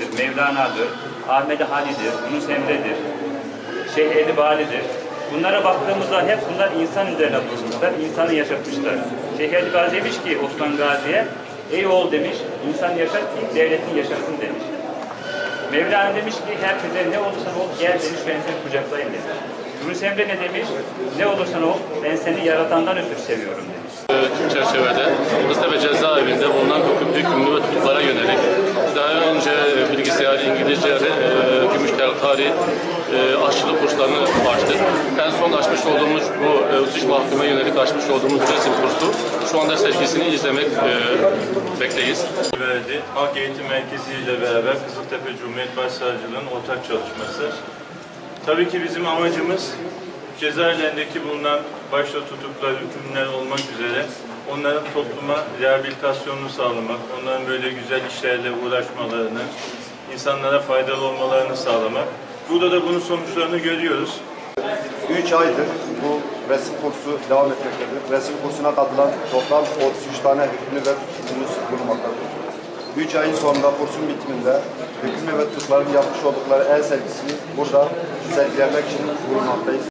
Nakşi'dir, Mevlana'dır, Ahmed-i Hali'dir, Yunus Emre'dir, Şeyh Edip Ali'dir. Bunlara baktığımızda hep bunlar insan üzerine durmuşlar, insanı yaşatmışlar. Şeyh Edip Ali demiş ki Osman Gazi'ye, ey oğul demiş, insan yaşar ki devletin yaşasın demiş. Mevlana demiş ki herkese ne olursan ol gel demiş, ben seni kucaklayayım demiş. Yunus Emre ne demiş? Ne olursan ol ben seni yaratandan ötürü seviyorum demiş. Tüm çerçevede Kızıltepe cezaevinde bulunan hükümlü ve tutuklara yönelik daha önce bilgisayar, İngilizce, Gümüştel, Tarih, aşçılık kurslarını açtık. En son açmış olduğumuz bu uçuş mahkumeye yönelik açmış olduğumuz resim kursu şu anda seçkisini izlemek bekleyiz. Halk Eğitim Merkezi ile beraber Kızıltepe Cumhuriyet Başsavcılığı'nın ortak çalışması. Tabii ki bizim amacımız cezaevlerindeki bulunan başta tutuklar, hükümlüler olmak üzere onların topluma rehabilitasyonunu sağlamak, onların böyle güzel işlerle uğraşmalarını, insanlara faydalı olmalarını sağlamak. Burada da bunun sonuçlarını görüyoruz. 3 aydır bu resim kursu devam etmektedir. Resim kursuna katılan toplam 33 tane hükümlü ve tutuklumuz bulunmaktadır. 3 ayın sonunda kursun bitiminde hükümlü ve tutukların yapmış oldukları el sergisini burada sergilemek için bulunmaktayız.